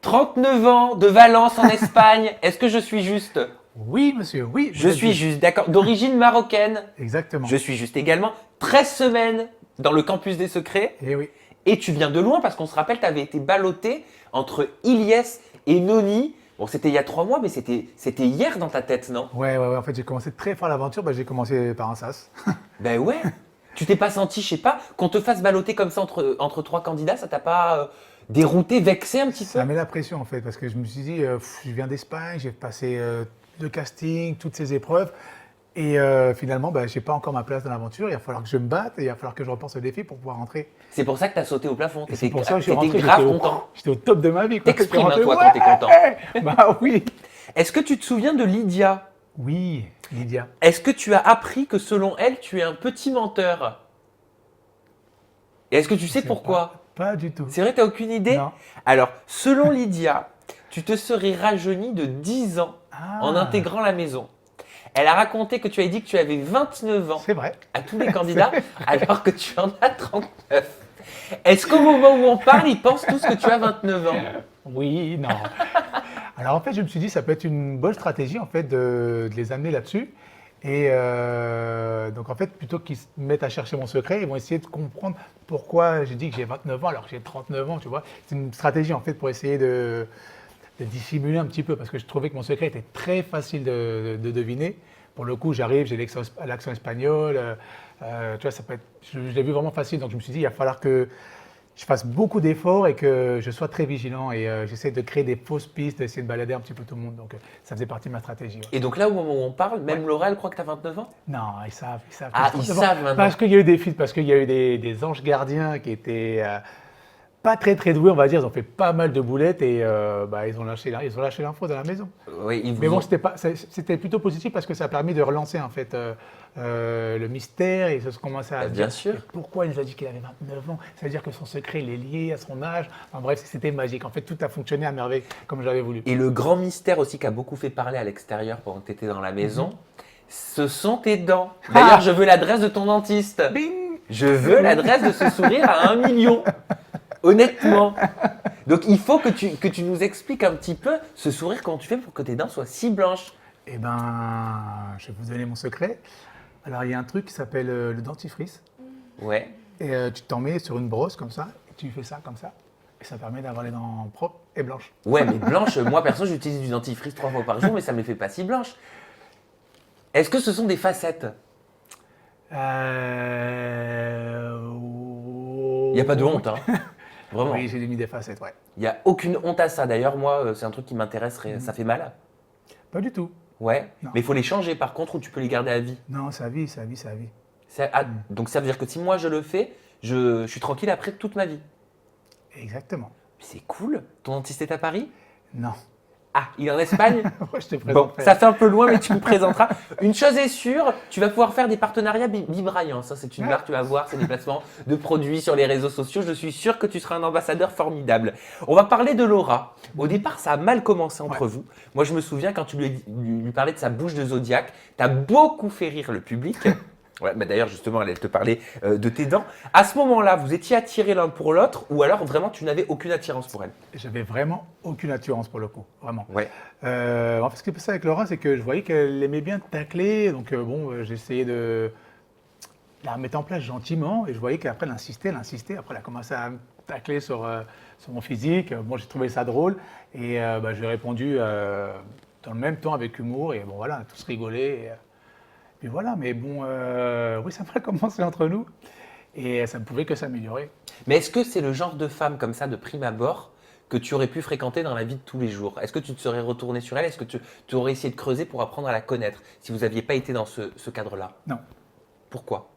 39 ans, de Valence en Espagne. Est-ce que je suis juste? Oui, monsieur, oui. Je suis juste, d'accord. D'origine marocaine. Exactement. Je suis juste également. 13 semaines dans le campus des secrets. Et oui. Et tu viens de loin parce qu'on se rappelle, tu avais été ballotté entre Ilyes et Noni. Bon, c'était il y a 3 mois, mais c'était hier dans ta tête, non? Ouais. En fait, j'ai commencé très fort l'aventure. J'ai commencé par un sas. Ben ouais. Tu t'es pas senti, je sais pas, qu'on te fasse balloter comme ça entre 3 candidats, ça t'a pas dérouté, vexé un petit peu? Ça met la pression, en fait, parce que je me suis dit, je viens d'Espagne, j'ai passé 2 castings, toutes ces épreuves. Et finalement, je n'ai pas encore ma place dans l'aventure. Il va falloir que je me batte et il va falloir que je repense au défi pour pouvoir rentrer. C'est pour ça que tu as sauté au plafond. C'est pour ça que je suis rentré. Grave content. J'étais au top de ma vie. T'exprimes, hein, toi, quand t'es content. Bah oui. Est-ce que tu te souviens de Lydia? Oui, Lydia. Est-ce que tu as appris que selon elle, tu es un petit menteur? Et est-ce que tu sais pourquoi? Pas du tout. C'est vrai, tu n'as aucune idée? Non. Alors, selon Lydia, tu te serais rajeuni de 10 ans en intégrant la maison. Elle a raconté que tu avais dit que tu avais 29 ans. C'est vrai. À tous les candidats, alors que tu en as 39. Est-ce qu'au moment où on parle, ils pensent tous que tu as 29 ans? Oui, non. Alors en fait, je me suis dit, ça peut être une bonne stratégie en fait de les amener là-dessus. Et donc en fait, plutôt qu'ils se mettent à chercher mon secret, ils vont essayer de comprendre pourquoi j'ai dit que j'ai 29 ans alors que j'ai 39 ans, tu vois. C'est une stratégie en fait pour essayer de dissimuler un petit peu parce que je trouvais que mon secret était très facile de deviner. Pour le coup, j'arrive, j'ai l'accent espagnol, tu vois, ça peut être, je l'ai vu vraiment facile. Donc je me suis dit, il va falloir que je fasse beaucoup d'efforts et que je sois très vigilant et j'essaie de créer des fausses pistes, d'essayer de balader un petit peu tout le monde. Donc ça faisait partie de ma stratégie. Ouais. Et donc là, au moment où on parle, même Laura, elle croit que tu as 29 ans? Non, ils savent. Ah, ils savent maintenant. Parce qu'il y a eu des films, parce qu'il y a eu des anges gardiens qui étaient pas très doués, on va dire. Ils ont fait pas mal de boulettes et ils ont lâché l'info dans la maison. Oui, Mais bon, c'était plutôt positif parce que ça a permis de relancer en fait le mystère et ça se commençait à bien dire sûr. Pourquoi il nous a dit qu'il avait 29 ans. Ça veut dire que son secret il est lié à son âge. Enfin, bref, c'était magique. En fait, tout a fonctionné à merveille comme j'avais voulu. Et le grand mystère aussi qui a beaucoup fait parler à l'extérieur pendant que tu étais dans la maison, ce sont tes dents. D'ailleurs, je veux l'adresse de ton dentiste. Bing. Je veux l'adresse de ce sourire à 1 million. Honnêtement. Donc, il faut que tu nous expliques un petit peu ce sourire, comment tu fais pour que tes dents soient si blanches. Eh ben, je vais vous donner mon secret. Alors, il y a un truc qui s'appelle le dentifrice. Ouais. Et tu t'en mets sur une brosse comme ça, et tu fais ça comme ça. Et ça permet d'avoir les dents propres et blanches. Ouais, mais blanches, moi perso, j'utilise du dentifrice 3 fois par jour, mais ça ne me les fait pas si blanches. Est-ce que ce sont des facettes? Il n'y a pas de honte, hein. Vraiment. Oui, j'ai mis des facettes, ouais. Il n'y a aucune honte à ça. D'ailleurs, moi, c'est un truc qui m'intéresse. Ça fait mal? Pas du tout. Ouais. Non. Mais il faut les changer par contre ou tu peux les garder à vie? Non, ça vit. Donc ça veut dire que si moi je le fais, je suis tranquille après toute ma vie. Exactement. C'est cool. Ton dentiste est à Paris? Non. Ah, il est en Espagne? Ouais, je te Bon, présenterai. ça fait un peu loin, mais tu me présenteras. Une chose est sûre, tu vas pouvoir faire des partenariats Bibrian. Ça, c'est une marque, tu vas voir, c'est des placements de produits sur les réseaux sociaux. Je suis sûr que tu seras un ambassadeur formidable. On va parler de Laura. Au départ, ça a mal commencé entre vous. Moi, je me souviens quand tu lui parlais de sa bouche de Zodiac, tu as beaucoup fait rire le public. Ouais, bah d'ailleurs, justement, elle te parlait de tes dents. À ce moment-là, vous étiez attirés l'un pour l'autre ou alors vraiment tu n'avais aucune attirance pour elle? J'avais vraiment aucune attirance pour le coup, vraiment. Ouais. En fait, ce qui s'est passé avec Laura, c'est que je voyais qu'elle aimait bien tacler, donc j'essayais de la mettre en place gentiment, et je voyais qu'après elle insistait, après elle a commencé à me tacler sur mon physique. Bon, j'ai trouvé ça drôle, et je lui ai répondu dans le même temps avec humour, et bon voilà, on a tous rigolé. Et puis voilà, mais bon, oui, ça a commencé entre nous, et ça ne pouvait que s'améliorer. Mais est-ce que c'est le genre de femme comme ça, de prime abord, que tu aurais pu fréquenter dans la vie de tous les jours? Est-ce que tu te serais retourné sur elle? Est-ce que tu aurais essayé de creuser pour apprendre à la connaître si vous n'aviez pas été dans ce cadre-là? Non. Pourquoi?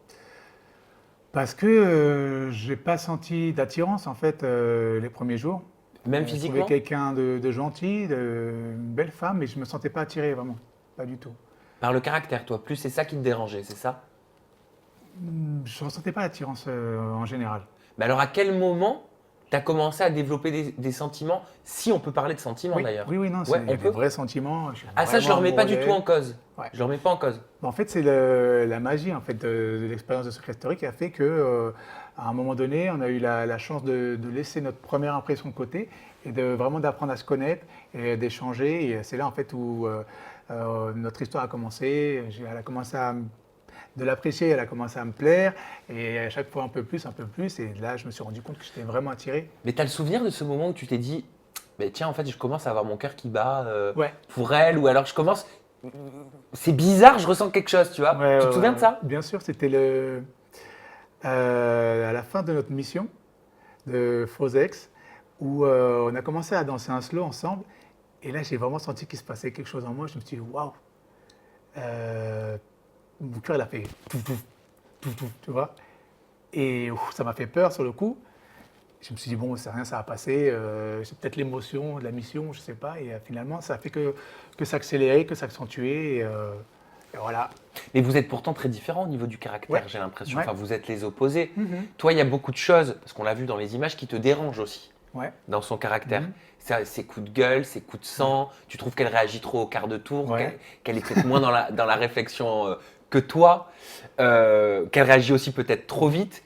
Parce que j'ai pas senti d'attirance en fait les premiers jours. Même Je physiquement? trouvais quelqu'un de gentil, une belle femme, mais je me sentais pas attiré vraiment, pas du tout. Par le caractère, toi, plus c'est ça qui te dérangeait, c'est ça? Je ne ressentais pas l'attirance en général. Mais alors à quel moment tu as commencé à développer des sentiments, si on peut parler de sentiments Oui, d'ailleurs? oui, non, Ouais, c'est on des peut. vrais sentiments. Ah ça, je ne le remets pas du tout en cause. Ouais. Je ne le remets pas en cause. En fait, c'est la magie en fait, de l'expérience de Secret Story qui a fait que, à un moment donné, on a eu la chance de laisser notre première impression de côté et vraiment d'apprendre à se connaître et d'échanger. Et c'est là en fait où notre histoire a commencé. Elle a commencé de l'apprécier, elle a commencé à me plaire et à chaque fois un peu plus. Et là, je me suis rendu compte que j'étais vraiment attiré. Mais tu as le souvenir de ce moment où tu t'es dit, mais tiens, en fait, je commence à avoir mon cœur qui bat Ouais. pour elle, ou alors je commence, c'est bizarre, je ressens quelque chose, tu vois. Tu te souviens de ça? Bien sûr, c'était à la fin de notre mission de Fosex où on a commencé à danser un slow ensemble. Et là, j'ai vraiment senti qu'il se passait quelque chose en moi. Je me suis dit, waouh, mon cœur, il a fait tout, tu vois. Et ça m'a fait peur sur le coup. Je me suis dit, bon, c'est rien, ça va passer. C'est peut-être l'émotion de la mission, je ne sais pas. Et finalement, ça a fait que s'accélérer, que s'accentuer. Et voilà. Mais vous êtes pourtant très différents au niveau du caractère, Ouais. j'ai l'impression. Ouais. Enfin, vous êtes les opposés. Mhm. Toi, il y a beaucoup de choses, parce qu'on l'a vu dans les images, qui te dérangent aussi Ouais. dans son caractère. Mhm. Ses coups de gueule, ses coups de sang, tu trouves qu'elle réagit trop au quart de tour, Ouais. qu'elle est peut-être moins dans la réflexion que toi, qu'elle réagit aussi peut-être trop vite.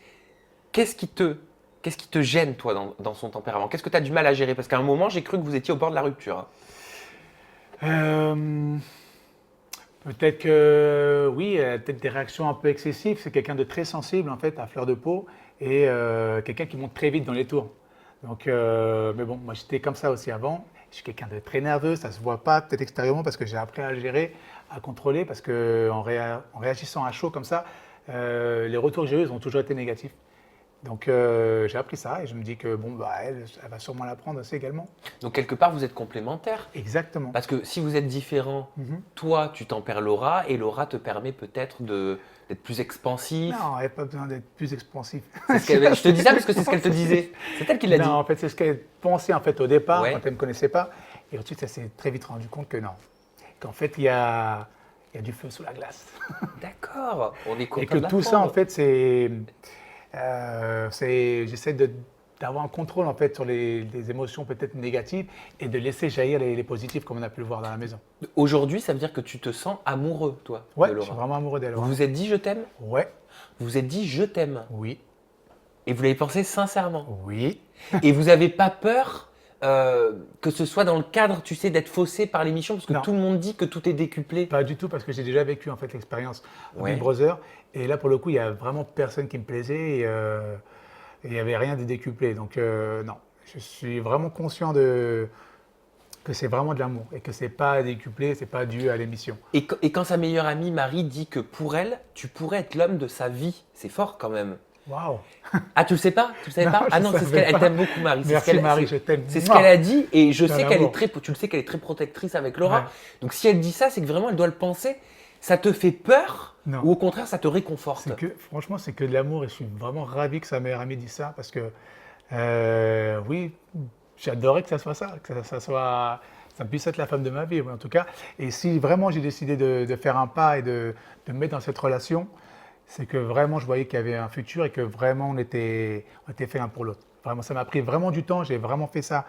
Qu'est-ce qui te gêne, toi, dans son tempérament? Qu'est-ce que tu as du mal à gérer? Parce qu'à un moment, j'ai cru que vous étiez au bord de la rupture. Peut-être que oui, elle a peut-être des réactions un peu excessives. C'est quelqu'un de très sensible en fait, à fleur de peau et quelqu'un qui monte très vite dans les tours. Donc, mais bon, moi j'étais comme ça aussi avant. Je suis quelqu'un de très nerveux, ça se voit pas peut-être extérieurement parce que j'ai appris à le gérer, à contrôler parce que en réagissant à chaud comme ça, les retours que j'ai eus ils ont toujours été négatifs. Donc j'ai appris ça et je me dis que bon bah elle va sûrement l'apprendre aussi également. Donc, quelque part, vous êtes complémentaires. Exactement. Parce que si vous êtes différents, Mhm. toi, tu tempères Laura et Laura te permet peut-être d'être plus expansif. Non, elle n'a pas besoin d'être plus expansif. Je te dis ça parce que c'est ce qu'elle te disait. C'est elle qui l'a dit. Non, en fait, c'est ce qu'elle pensait en fait au départ Ouais. quand elle ne me connaissait pas. Et ensuite, elle s'est très vite rendu compte que non. Qu'en fait, il y a du feu sous la glace. D'accord, on est content Et que de tout ça, en l'apprendre. fait, j'essaie d'avoir un contrôle en fait sur les émotions peut-être négatives et de laisser jaillir les positifs comme on a pu le voir dans la maison. Aujourd'hui, ça veut dire que tu te sens amoureux, toi, Ouais, de je suis Laura. vraiment amoureux d'elle. Vous vous êtes dit je t'aime? Ouais, Vous vous êtes dit je t'aime. oui, Et vous l'avez pensé sincèrement. oui. Et vous n'avez pas peur que ce soit dans le cadre, tu sais, d'être faussé par l'émission? Parce que Non. tout le monde dit que tout est décuplé. Pas du tout, parce que j'ai déjà vécu en fait l'expérience Ouais. Big Brother. Et là, pour le coup, il n'y a vraiment personne qui me plaisait et il n'y avait rien de décuplé. Donc, non, je suis vraiment conscient que c'est vraiment de l'amour et que c'est pas décuplé, c'est pas dû à l'émission. Et quand sa meilleure amie, Marie, dit que pour elle, tu pourrais être l'homme de sa vie, c'est fort quand même. Waouh! Ah, tu le sais pas? Tu le savais Non, pas? Ah je non, c'est ce savais qu'elle pas. t'aime beaucoup, Marie. C'est ce Merci qu'elle- Marie, c'est- je t'aime. C'est ce qu'elle a dit et je Quel sais qu'elle amour. est tu le sais qu'elle est très protectrice avec Laura. Ouais. Donc si elle dit ça, c'est que vraiment elle doit le penser. Ça te fait peur Non. ou au contraire ça te réconforte? Franchement, c'est que de l'amour et je suis vraiment ravi que sa meilleure amie dise ça parce que, oui, j'adorais que ça soit ça, que ça puisse être la femme de ma vie, en tout cas. Et si vraiment j'ai décidé de faire un pas et de me mettre dans cette relation, c'est que vraiment je voyais qu'il y avait un futur et que vraiment on était fait l'un pour l'autre. Vraiment, ça m'a pris vraiment du temps, j'ai vraiment fait ça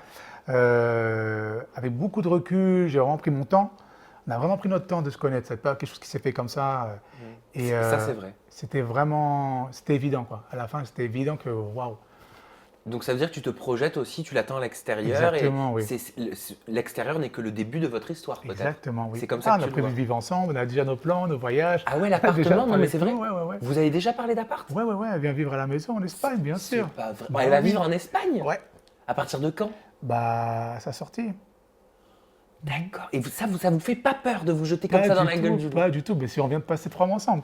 avec beaucoup de recul, j'ai vraiment pris mon temps. On a vraiment pris notre temps de se connaître, c'est pas quelque chose qui s'est fait comme ça. Et, Ça c'est vrai. c'était évident quoi. À la fin, c'était évident que waouh. Donc ça veut dire que tu te projettes aussi, tu l'attends à l'extérieur. Exactement, et oui. l'extérieur n'est que le début de votre histoire peut-être. Exactement, oui. C'est comme ça que on tu a le prévu vois. de vivre ensemble, on a déjà nos plans, nos voyages. Ah ouais, Déjà l'appartement, non parlé mais c'est de vrai. tout, ouais. Vous avez déjà parlé d'appart? Ouais, elle vient vivre à la maison en Espagne, bien C'est sûr. pas vrai. Bah Elle va oui. vivre en Espagne? Ouais. À partir de quand? Bah, sa sortie. D'accord. Et ça vous fait pas peur de vous jeter comme ça dans la gueule du loup? Pas du tout, mais si on vient de passer 3 mois ensemble.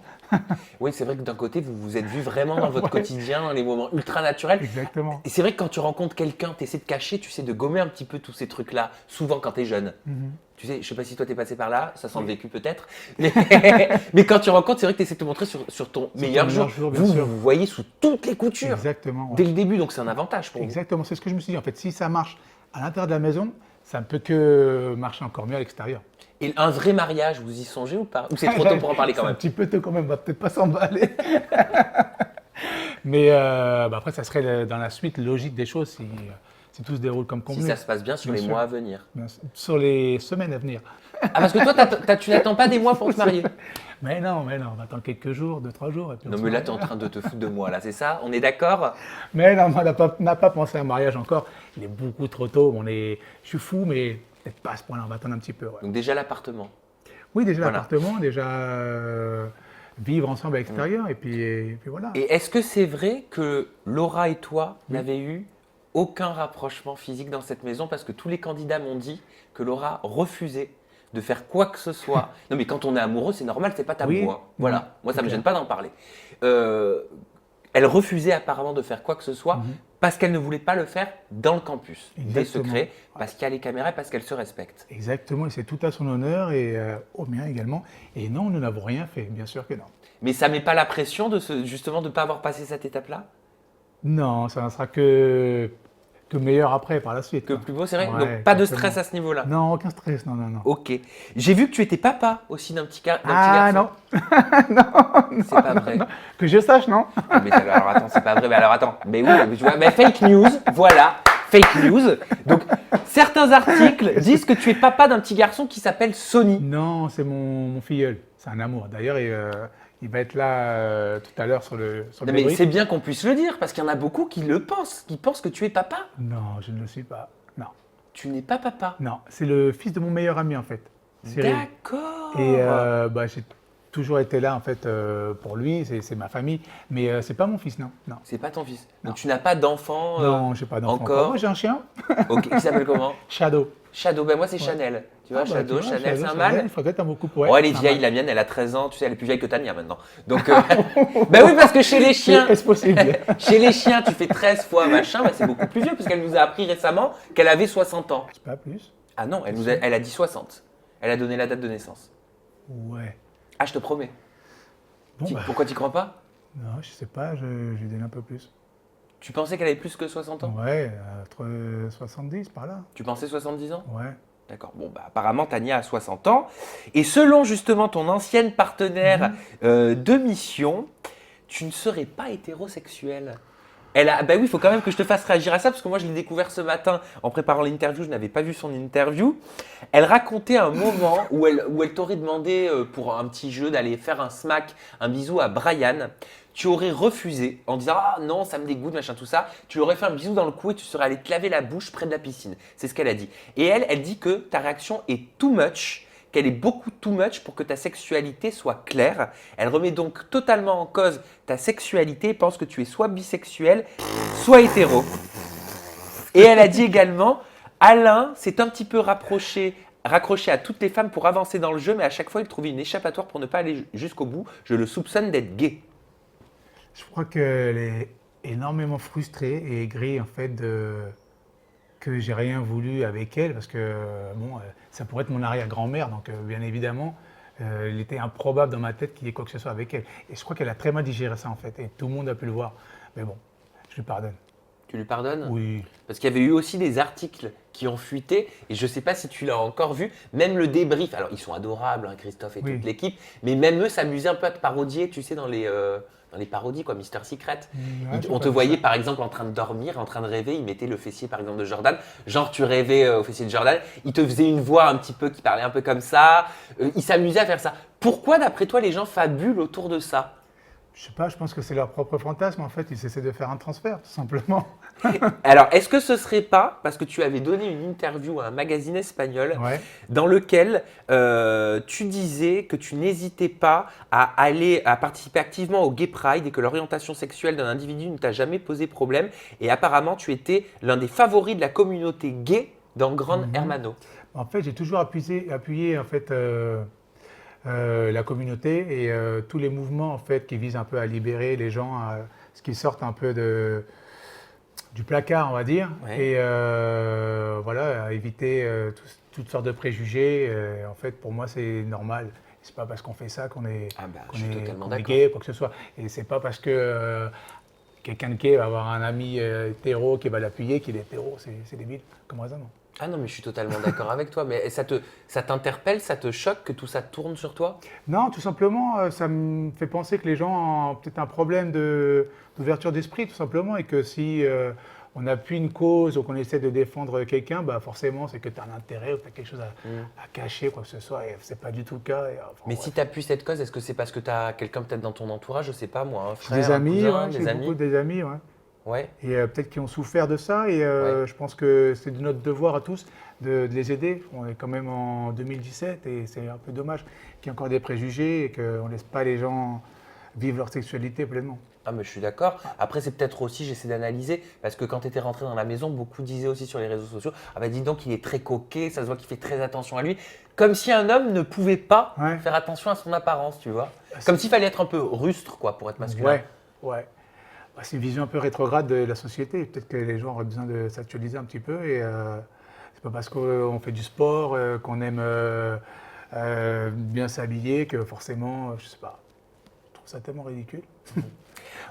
Oui, c'est vrai que d'un côté, vous vous êtes vu vraiment dans votre Ouais. quotidien, dans les moments ultra naturels. Exactement. Et c'est vrai que quand tu rencontres quelqu'un, tu essaies de cacher, tu sais, de gommer un petit peu tous ces trucs-là, souvent quand tu es jeune. Mhm. Tu sais, je sais pas si toi t'es passé par là, ça sent le Oui. vécu peut-être. Mais quand tu rencontres, c'est vrai que tu essaies de te montrer sur ton meilleur meilleur jour. jour, bien Vous, sûr. vous voyez sous toutes les coutures, Exactement. ouais. dès le début, donc c'est un avantage pour vous. Exactement, c'est ce que je me suis dit. En fait, si ça marche à l'intérieur de la maison, ça ne peut que marcher encore mieux à l'extérieur. Et un vrai mariage, vous y songez ou pas? Ou c'est trop tôt pour en parler quand C'est un même? petit peu tôt quand même, on va peut-être pas s'emballer. Mais après, ça serait dans la suite logique des choses si tout se déroule comme Si convenu. ça se passe bien sur Bien les sûr. mois à venir. Bien sûr. Sur les semaines à venir. Ah, parce que toi, tu n'attends pas des mois pour te marier. Mais non, on va attendre quelques jours, 2-3 jours. Et puis on Non, se mais là, marie. tu es en train de te foutre de moi, là, c'est ça? On est d'accord? Mais non, on n'a pas pensé à un mariage encore. Il est beaucoup trop tôt. Je suis fou, mais peut-être pas à ce point-là. On va attendre un petit peu. Ouais. Donc, déjà, l'appartement. Oui, déjà Voilà. l'appartement, déjà vivre ensemble à l'extérieur, et puis voilà. Et est-ce que c'est vrai que Laura et toi n'avez eu aucun rapprochement physique dans cette maison? Parce que tous les candidats m'ont dit que Laura refusait de faire quoi que ce soit. Non, mais quand on est amoureux, c'est normal, c'est pas tabou. Oui. Hein. Voilà, Mhm. moi, ça me Ok. gêne pas d'en parler. Elle refusait apparemment de faire quoi que ce soit parce qu'elle ne voulait pas le faire dans le campus, des Exactement. secrets, parce qu'il y a les caméras et parce qu'elle se respecte. Exactement, et c'est tout à son honneur et au mien également. Et non, nous n'avons rien fait, bien sûr que non. Mais ça met pas la pression de justement de ne pas avoir passé cette étape-là? Non, ça ne sera que meilleur après, par la suite. Que quoi. plus beau, c'est vrai? Ouais, Donc pas de exactement. stress à ce niveau-là? Non, aucun stress, non, non, non. Ok. J'ai vu que tu étais papa aussi d'un petit Ah garçon. non, C'est pas vrai. que je sache, non. Ah, mais alors attends, c'est pas vrai. Mais alors attends. Mais oui, mais tu vois, mais fake news, voilà. Fake news. Donc certains articles disent que tu es papa d'un petit garçon qui s'appelle Sony. Non, c'est mon filleul, c'est un amour. D'ailleurs, il va être là tout à l'heure sur le Non, mais débrief. c'est bien qu'on puisse le dire parce qu'il y en a beaucoup qui le pensent, qui pensent que tu es papa. Non, je ne le suis pas. Non, Tu n'es pas papa. non, c'est le fils de mon meilleur ami en fait, Cyril. D'accord. Et j'ai toujours été là en fait pour lui, c'est ma famille, mais c'est pas mon fils, non. Non, C'est pas ton fils. Non. Donc tu n'as pas d'enfant. non, j'ai pas d'enfant. encore Moi j'ai un chien, Ok. Qui s'appelle comment? Shadow. Shadow. Ben moi c'est Chanel. Tu vois, Ah, bah, Shadow, tu vois, Chanel, c'est un Shadow, mâle. il faudrait être un beau couple. Oh, elle est c'est un vieille, mâle. la mienne, elle a 13 ans, tu sais, elle est plus vieille que Tania maintenant. Donc, ben oui, parce que chez les chiens, Est-ce possible? chez les chiens, tu fais 13 fois machin, ben c'est beaucoup plus vieux, parce qu'elle nous a appris récemment qu'elle avait 60 ans. C'est pas plus. Ah non, elle a dit 60. Elle a donné la date de naissance. Ouais. Ah, je te promets. Bon, bah, Pourquoi tu crois pas? non, je sais pas, je lui donne un peu plus. Tu pensais qu'elle avait plus que 60 ans? Ouais, entre 70 par là. Tu pensais 70 ans? Ouais. D'accord. Bon, bah, apparemment, Tania a 60 ans. Et selon justement ton ancienne partenaire de mission, tu ne serais pas hétérosexuel. Bah oui, il faut quand même que je te fasse réagir à ça, parce que moi, je l'ai découvert ce matin en préparant l'interview. Je n'avais pas vu son interview. Elle racontait un moment où elle t'aurait demandé pour un petit jeu d'aller faire un smack, un bisou à Brian. Tu aurais refusé en disant ah non, ça me dégoûte, machin, tout ça. Tu lui aurais fait un bisou dans le cou et tu serais allé te laver la bouche près de la piscine. C'est ce qu'elle a dit. Et elle dit que ta réaction est too much, qu'elle est beaucoup too much pour que ta sexualité soit claire. Elle remet donc totalement en cause ta sexualité et pense que tu es soit bisexuel, soit hétéro. Et elle a dit également Alain s'est un petit peu raccroché à toutes les femmes pour avancer dans le jeu, mais à chaque fois il trouvait une échappatoire pour ne pas aller jusqu'au bout. Je le soupçonne d'être gay. Je crois qu'elle est énormément frustrée et aigrie en fait que j'ai rien voulu avec elle parce que bon, ça pourrait être mon arrière-grand-mère, donc bien évidemment, il était improbable dans ma tête qu'il y ait quoi que ce soit avec elle. Et je crois qu'elle a très mal digéré ça en fait, et tout le monde a pu le voir. Mais bon, je lui pardonne. Tu lui pardonnes? Oui. Parce qu'il y avait eu aussi des articles qui ont fuité, et je ne sais pas si tu l'as encore vu, même le débrief. Alors, ils sont adorables, hein, Christophe et Oui. toute l'équipe, mais même eux s'amusaient un peu à te parodier, tu sais, dans les parodies, quoi, Mister Secret. Ouais, j'ai On pas te vu voyait, ça. par exemple, en train de dormir, en train de rêver, ils mettaient le fessier, par exemple, de Jordan. Genre, tu rêvais au fessier de Jordan, ils te faisaient une voix un petit peu qui parlait un peu comme ça. Ils s'amusaient à faire ça. Pourquoi, d'après toi, les gens fabulent autour de ça? Je sais pas, je pense que c'est leur propre fantasme en fait, ils essaient de faire un transfert tout simplement. Alors, est-ce que ce serait pas, parce que tu avais donné une interview à un magazine espagnol, Ouais. dans lequel tu disais que tu n'hésitais pas à participer activement au Gay Pride et que l'orientation sexuelle d'un individu ne t'a jamais posé problème. Et apparemment, tu étais l'un des favoris de la communauté gay dans Gran Hermano. En fait, j'ai toujours appuyé en fait, la communauté et tous les mouvements en fait, qui visent un peu à libérer les gens, ce qui sortent un peu du placard, on va dire, Ouais. et voilà, à éviter toutes sortes de préjugés. En fait, pour moi, c'est normal. C'est pas parce qu'on fait ça qu'on est, Ah bah, qu'on je suis est- totalement qu'on est d'accord. gay, quoi que ce soit. Et c'est pas parce que quelqu'un de gay va avoir un ami hétéro qui va l'appuyer qu'il est hétéro. C'est débile comme raisonnement. Ah non, mais je suis totalement d'accord avec toi. Mais ça t'interpelle, ça te choque que tout ça tourne sur toi? Non, tout simplement, ça me fait penser que les gens ont peut-être un problème d'ouverture d'esprit, tout simplement, et que si on appuie une cause ou qu'on essaie de défendre quelqu'un, bah forcément, c'est que tu as un intérêt ou tu as quelque chose à cacher, quoi que ce soit. Et c'est pas du tout le cas. Et, enfin, Mais si tu appuies cette cause, est-ce que c'est parce que tu as quelqu'un peut-être dans ton entourage, je sais pas moi, un frère, des un amis, cousin, ouais, des j'ai amis? beaucoup des amis, ouais. Ouais. Et peut-être qui ont souffert de ça. Et je pense que c'est de notre devoir à tous de les aider. On est quand même en 2017 et c'est un peu dommage qu'il y ait encore des préjugés et qu'on ne laisse pas les gens vivre leur sexualité pleinement. Ah mais je suis d'accord. Après c'est peut-être aussi, j'essaie d'analyser, parce que quand tu étais rentré dans la maison, beaucoup disaient aussi sur les réseaux sociaux, ah bah dis donc il est très coquet, ça se voit qu'il fait très attention à lui. Comme si un homme ne pouvait pas Ouais. faire attention à son apparence, tu vois. c'est- Comme s'il fallait être un peu rustre quoi, pour être masculin. Ouais, ouais. Bah, c'est une vision un peu rétrograde de la société. Peut-être que les gens auraient besoin de s'actualiser un petit peu. Et c'est pas parce qu'on fait du sport, qu'on aime bien s'habiller, que forcément, je sais pas. Je trouve ça tellement ridicule.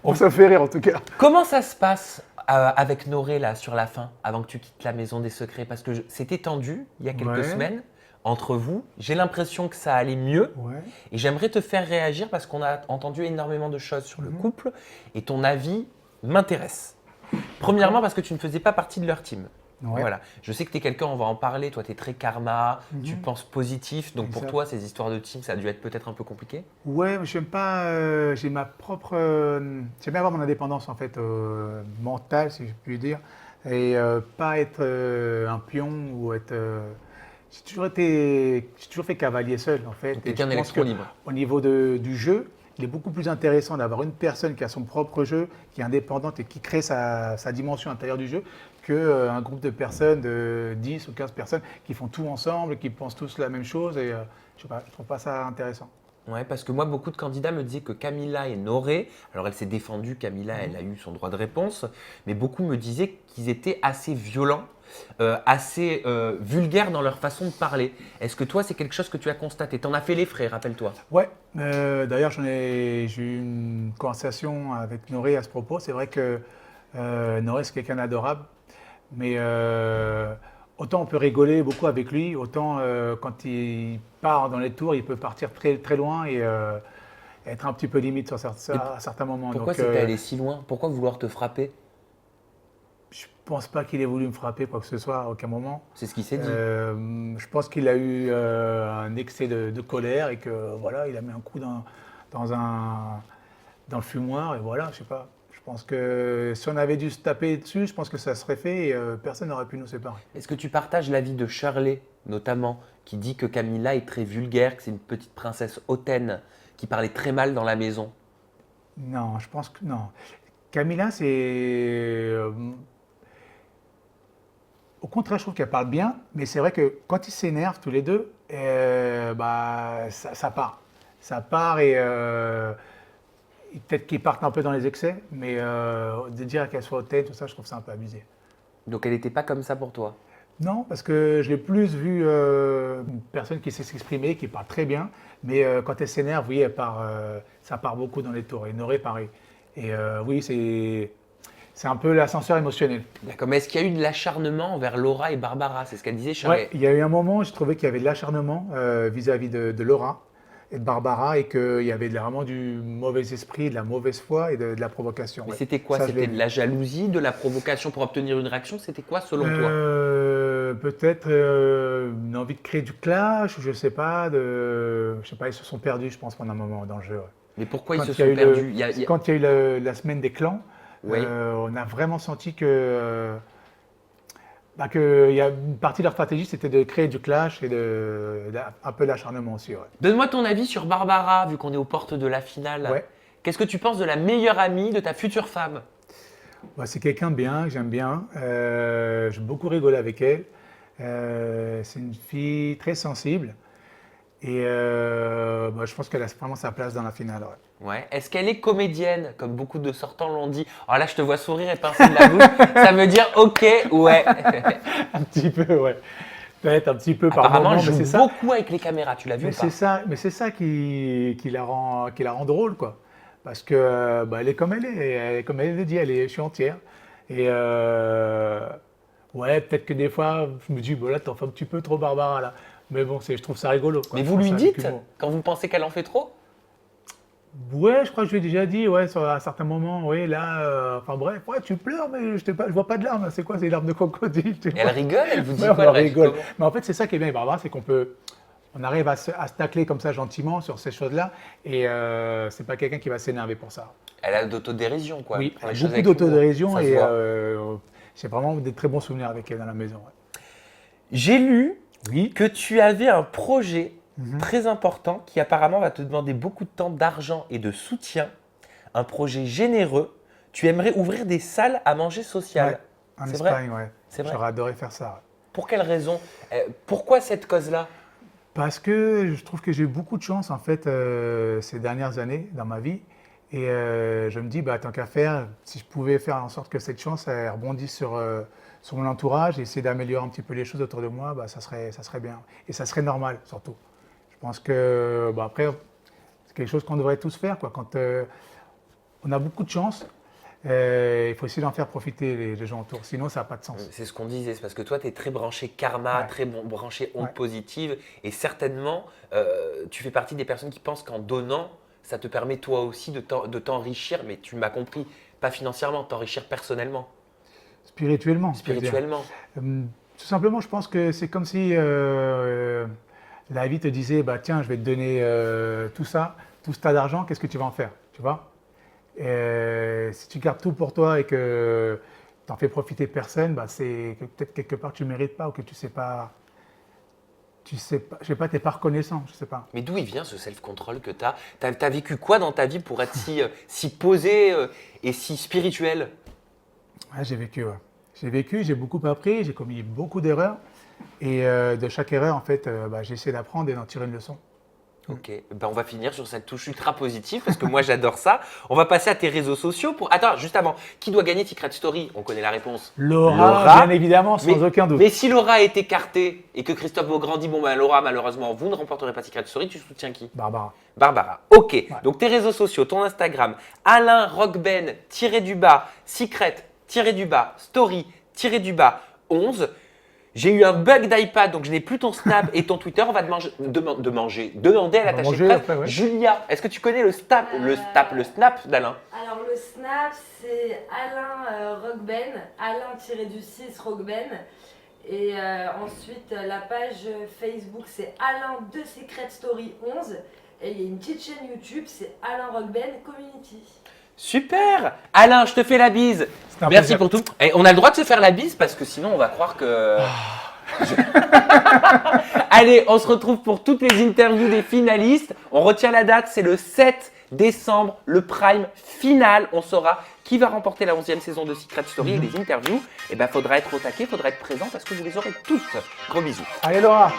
Bon, ça fait rire en tout cas. Comment ça se passe avec Noré là sur la fin, avant que tu quittes la maison des secrets? Parce que c'était tendu il y a quelques Ouais. semaines entre vous. J'ai l'impression que ça allait mieux. Ouais. Et j'aimerais te faire réagir parce qu'on a entendu énormément de choses sur le couple et ton avis m'intéresse. Premièrement, parce que tu ne faisais pas partie de leur team. Ouais. Voilà. Je sais que tu es quelqu'un, on va en parler, toi tu es très karma, tu penses positif, donc pour Exact. toi ces histoires de team, ça a dû être peut-être un peu compliqué. Ouais, mais j'aime pas. J'ai ma propre. J'aime bien avoir mon indépendance en fait mentale, si je puis dire, et pas être un pion ou être. J'ai toujours fait cavalier seul en fait. Donc t'es Et qu'un je pense électron que libre. au niveau du jeu, il est beaucoup plus intéressant d'avoir une personne qui a son propre jeu, qui est indépendante et qui crée sa dimension intérieure du jeu, qu'un groupe de personnes, de 10 ou 15 personnes, qui font tout ensemble, qui pensent tous la même chose. Et je sais pas, je trouve pas ça intéressant. Ouais, parce que moi, beaucoup de candidats me disaient que Camilla et Noré, alors elle s'est défendue, Camilla, elle a eu son droit de réponse, mais beaucoup me disaient qu'ils étaient assez violents, assez vulgaires dans leur façon de parler. Est-ce que toi, c'est quelque chose que tu as constaté? T'en as fait les frais, rappelle-toi. Ouais, d'ailleurs j'ai eu une conversation avec Noré à ce propos. C'est vrai que Noré c'est quelqu'un d'adorable, mais autant on peut rigoler beaucoup avec lui, autant quand il part dans les tours, il peut partir très, très loin et être un petit peu limite sur à certains moments. Pourquoi Donc, c'était allé si loin? Pourquoi vouloir te frapper? je pense pas qu'il ait voulu me frapper quoi que ce soit à aucun moment. C'est ce qu'il s'est dit. Je pense qu'il a eu un excès de colère et que voilà, il a mis un coup dans le fumoir et voilà, je sais pas. Je pense que si on avait dû se taper dessus, je pense que ça serait fait et personne n'aurait pu nous séparer. Est-ce que tu partages l'avis de Shirley, notamment, qui dit que Camilla est très vulgaire, que c'est une petite princesse hautaine, qui parlait très mal dans la maison? Non, je pense que non. Camilla, c'est au contraire, je trouve qu'elle parle bien, mais c'est vrai que quand ils s'énervent tous les deux, ça part. Ça part et peut-être qu'ils partent un peu dans les excès, mais de dire qu'elle soit hautaine, tout ça, je trouve ça un peu abusé. Donc elle n'était pas comme ça pour toi? Non, parce que je l'ai plus vu une personne qui sait s'exprimer, qui parle très bien, mais quand elle s'énerve, oui, ça part beaucoup dans les tours. Et Noré, pareil. Et oui, c'est un peu l'ascenseur émotionnel. D'accord, mais est-ce qu'il y a eu de l'acharnement envers Laura et Barbara? C'est ce qu'elle disait, Shirley. Ouais, il y a eu un moment où je trouvais qu'il y avait de l'acharnement vis-à-vis de Laura et de Barbara et qu'il y avait vraiment du mauvais esprit, de la mauvaise foi et de la provocation. Mais ouais. c'était quoi? Ça, je l'ai C'était de vu. la jalousie, de la provocation pour obtenir une réaction? C'était quoi selon toi? Peut-être une envie de créer du clash, ou je sais pas, ils se sont perdus, je pense, pendant un moment dans le jeu. Ouais. Mais pourquoi ils se Quand il y a sont eu perdus? Il y a- Quand il y a eu la semaine des clans, Oui. on a vraiment senti qu'il y a une partie de leur stratégie, c'était de créer du clash et un peu d'acharnement aussi. Ouais. Donne-moi ton avis sur Barbara, vu qu'on est aux portes de la finale. Ouais. Qu'est-ce que tu penses de la meilleure amie de ta future femme? C'est quelqu'un de bien, que j'aime bien. J'ai beaucoup rigolé avec elle. C'est une fille très sensible. Et je pense qu'elle a vraiment sa place dans la finale. Ouais. Ouais. Est-ce qu'elle est comédienne, comme beaucoup de sortants l'ont dit? Alors là, je te vois sourire et pincer de la bouche. Ça veut dire OK, ouais. Un petit peu, ouais. Peut-être un petit peu par Apparemment, moment, elle mais joue c'est ça. beaucoup avec les caméras. Tu l'as vu ou pas? Mais c'est ça qui la rend drôle, quoi. Parce que elle est comme elle est. Elle est comme elle le dit, je suis entière. Et ouais, peut-être que des fois, je me dis, là, t'en fais un petit peu trop Barbara, là. Mais bon, je trouve ça rigolo. Quoi. Mais Je vous trouve lui ça avec dites, humour. quand vous pensez qu'elle en fait trop? Ouais, je crois que je lui ai déjà dit, ouais, à certains moments, ouais, là, enfin bref, ouais, tu pleures, mais je vois pas de larmes. C'est quoi, c'est des larmes de crocodile, tu Et vois. elle rigole, elle vous dit Ouais, quoi, on elle réagit rigole. comment? Mais en fait, c'est ça qui est bien avec Barbara, c'est on arrive à se tacler comme ça gentiment sur ces choses-là, et c'est pas quelqu'un qui va s'énerver pour ça. Elle a d'autodérision, quoi. Elle Oui, prend les choses beaucoup avec humour. d'autodérision Ça se et voit. j'ai vraiment des très bons souvenirs avec elle dans la maison. Ouais. J'ai lu Oui. que tu avais un projet Mhm. très important qui apparemment va te demander beaucoup de temps, d'argent et de soutien. Un projet généreux. Tu aimerais ouvrir des salles à manger Ouais, sociales. en C'est vrai? Espagne, ouais. C'est vrai. J'aurais adoré faire ça. Ouais. Pour quelle raison? Pourquoi cette cause-là? Parce que je trouve que j'ai eu beaucoup de chance en fait ces dernières années dans ma vie. Et je me dis, bah, tant qu'à faire, si je pouvais faire en sorte que cette chance elle rebondisse sur mon entourage et essayer d'améliorer un petit peu les choses autour de moi, bah, ça serait bien. Et ça serait normal surtout. Je pense que, bah, après, c'est quelque chose qu'on devrait tous faire, quoi. Quand on a beaucoup de chance, il faut essayer d'en faire profiter les gens autour. Sinon, ça n'a pas de sens. C'est ce qu'on disait, c'est parce que toi, tu es très branché karma, Ouais. très branché onde Ouais. positive. Et certainement, tu fais partie des personnes qui pensent qu'en donnant, ça te permet toi aussi de t'enrichir. Mais tu m'as compris, pas financièrement, t'enrichir personnellement, Spirituellement, je veux dire. spirituellement. Tout simplement, je pense que c'est comme si la vie te disait, bah, tiens, je vais te donner tout ça, tout ce tas d'argent, qu'est-ce que tu vas en faire, tu vois? Et si tu gardes tout pour toi et que tu n'en fais profiter personne, bah, c'est que peut-être quelque part tu ne mérites pas ou que tu sais pas, je sais pas, t'es pas reconnaissant, je sais pas. Mais d'où il vient ce self-control que tu as? Tu as vécu quoi dans ta vie pour être si posé et si spirituel? Ouais, j'ai vécu, ouais. J'ai beaucoup appris, j'ai commis beaucoup d'erreurs et de chaque erreur, en fait, bah, j'ai essayé d'apprendre et d'en tirer une leçon. Ok, ben on va finir sur cette touche ultra positive parce que moi j'adore ça. On va passer à tes réseaux sociaux pour. Attends, juste avant, qui doit gagner Secret Story? On connaît la réponse. Laura, bien évidemment, sans Mais- aucun doute. Mais si Laura est écartée et que Christophe Beaugrand dit bon ben Laura malheureusement vous ne remporterez pas Secret Story, tu soutiens qui? Barbara. Barbara. Ok. Donc tes réseaux sociaux, ton Instagram, Alain Rockben -- Secret -- Story -- 11. J'ai eu un bug d'iPad, donc je n'ai plus ton Snap et ton Twitter. On va demander à va l'attaché de manger presse. après, ouais. Julia, est-ce que tu connais le Snap d'Alain? Alors le Snap, c'est Alain Rockben, Alain-6 Rockben. Et ensuite, la page Facebook, c'est Alain de Secret Story 11. Et il y a une petite chaîne YouTube, c'est Alain Rockben Community. Super! Alain, je te fais la bise. C'était un Merci plaisir. pour tout. Et on a le droit de se faire la bise parce que sinon on va croire que. Allez, on se retrouve pour toutes les interviews des finalistes. On retient la date, c'est le 7 décembre, le prime final. On saura qui va remporter la 11e saison de Secret Story et les interviews. Et ben, faudra être au taquet, faudra être présent parce que vous les aurez toutes. Gros bisous. Allez Laura.